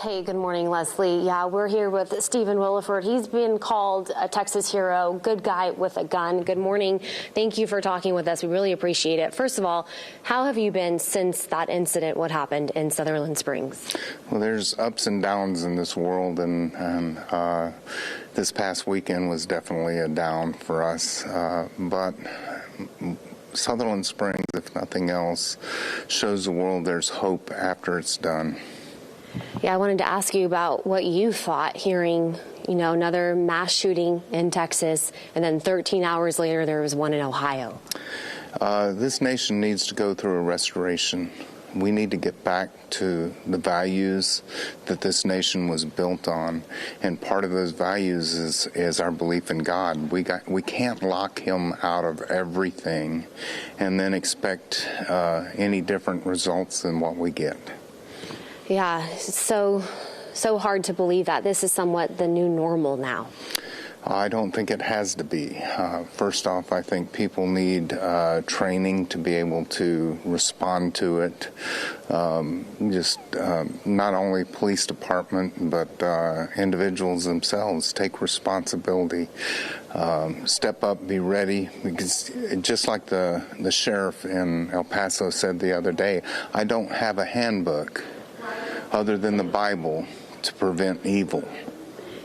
Hey, good morning, Leslie. Yeah, we're here with Stephen Williford. He's been called a Texas hero, good guy with a gun. Good morning. Thank you for talking with us. We really appreciate it. First of all, how have you been since that incident, what happened in Sutherland Springs? Well, there's ups and downs in this world, and this past weekend was definitely a down for us. But Sutherland Springs, if nothing else, shows the world there's hope after it's done. Yeah, I wanted to ask you about what you thought hearing, another mass shooting in Texas, and then 13 hours later there was one in Ohio. This nation needs to go through a restoration. We need to get back to the values that this nation was built on, and part of those values is our belief in God. We can't lock him out of everything and then expect any different results than what we get. Yeah, so hard to believe that this is somewhat the new normal now. I don't think it has to be. First off, I think people need training to be able to respond to it. Not only police department, but individuals themselves take responsibility. Step up, be ready, because just like the sheriff in El Paso said the other day, I don't have a handbook other than the Bible to prevent evil.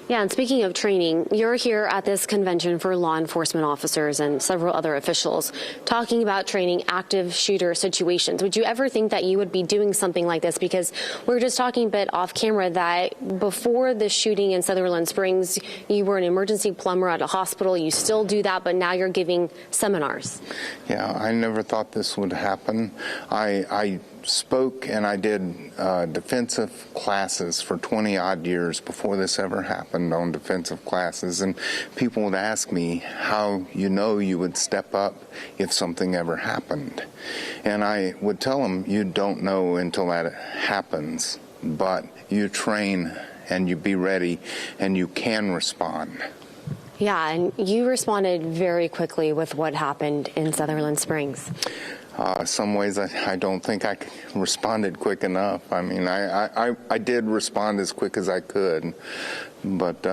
Yeah, and speaking of training, you're here at this convention for law enforcement officers and several other officials talking about training active shooter situations. Would you ever think that you would be doing something like this? Because we were just talking a bit off camera that before the shooting in Sutherland Springs, you were an emergency plumber at a hospital. You still do that, but now you're giving seminars. Yeah, I never thought this would happen. I spoke and I did defensive classes for 20-odd years before this ever happened on defensive classes, and people would ask me how you would step up if something ever happened. And I would tell them, you don't know until that happens, but you train and you be ready and you can respond. Yeah, and you responded very quickly with what happened in Sutherland Springs. Some ways I don't think I responded quick enough. I mean, I did respond as quick as I could, but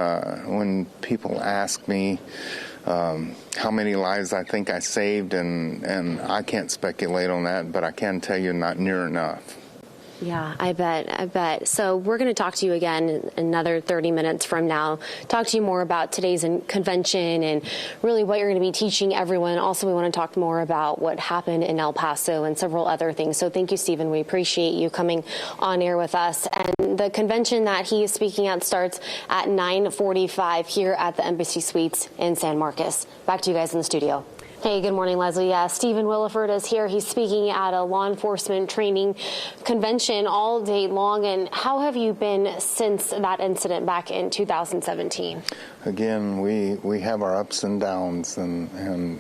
when people ask me how many lives I think I saved, and I can't speculate on that, but I can tell you not near enough. Yeah, I bet. So we're going to talk to you again in another 30 minutes from now, talk to you more about today's convention and really what you're going to be teaching everyone. Also, we want to talk more about what happened in El Paso and several other things. So thank you, Stephen. We appreciate you coming on air with us. And the convention that he is speaking at starts at 9:45 here at the Embassy Suites in San Marcos. Back to you guys in the studio. Hey, good morning, Leslie. Yeah, Stephen Williford is here. He's speaking at a law enforcement training convention all day long. And how have you been since that incident back in 2017? Again, we have our ups and downs, and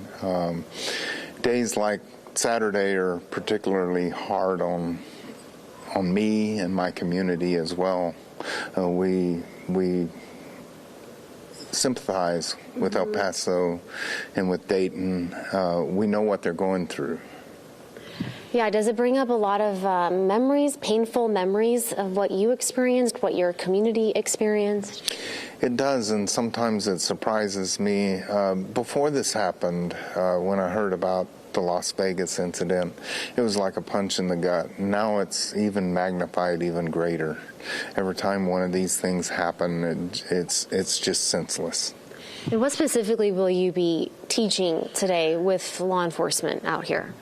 days like Saturday are particularly hard on me and my community as well. We sympathize with El Paso and with Dayton. We know what they're going through. Yeah, does it bring up a lot of memories, painful memories of what you experienced, what your community experienced? It does, and sometimes it surprises me. Before this happened, when I heard about the Las Vegas incident, it was like a punch in the gut. Now it's even magnified even greater. Every time one of these things happen, it's just senseless. And what specifically will you be teaching today with law enforcement out here?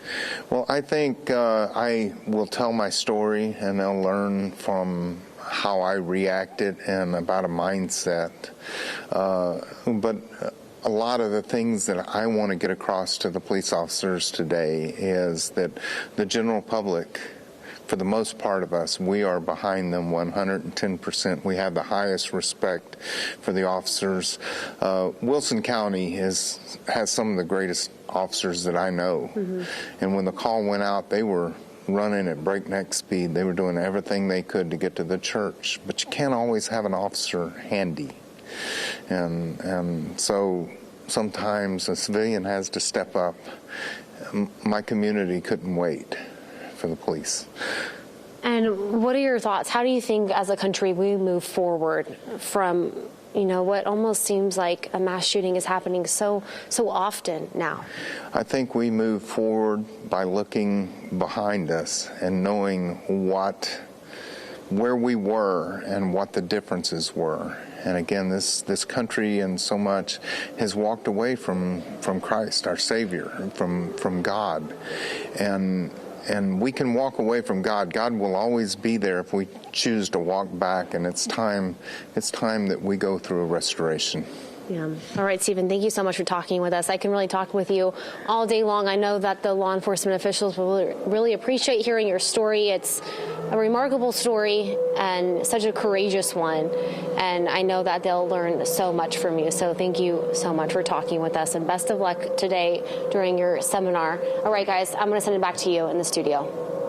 Well, I think I will tell my story, and they'll learn from how I reacted and about a mindset. But a lot of the things that I want to get across to the police officers today is that the general public, for the most part of us, we are behind them 110%. We have the highest respect for the officers. Wilson County has some of the greatest officers that I know. Mm-hmm. And when the call went out, they were running at breakneck speed. They were doing everything they could to get to the church. But you can't always have an officer handy. And so sometimes a civilian has to step up. My community couldn't wait for the police. And what are your thoughts? How do you think as a country we move forward from, what almost seems like a mass shooting is happening so often now? I think we move forward by looking behind us and knowing where we were and what the differences were. And again, this country and so much has walked away from Christ, our Savior, from God. And we can walk away from God. God will always be there if we choose to walk back, and it's time that we go through a restoration. Yeah. All right, Stephen, thank you so much for talking with us. I can really talk with you all day long. I know that the law enforcement officials will really appreciate hearing your story. It's a remarkable story and such a courageous one. And I know that they'll learn so much from you. So thank you so much for talking with us, and best of luck today during your seminar. All right, guys, I'm going to send it back to you in the studio.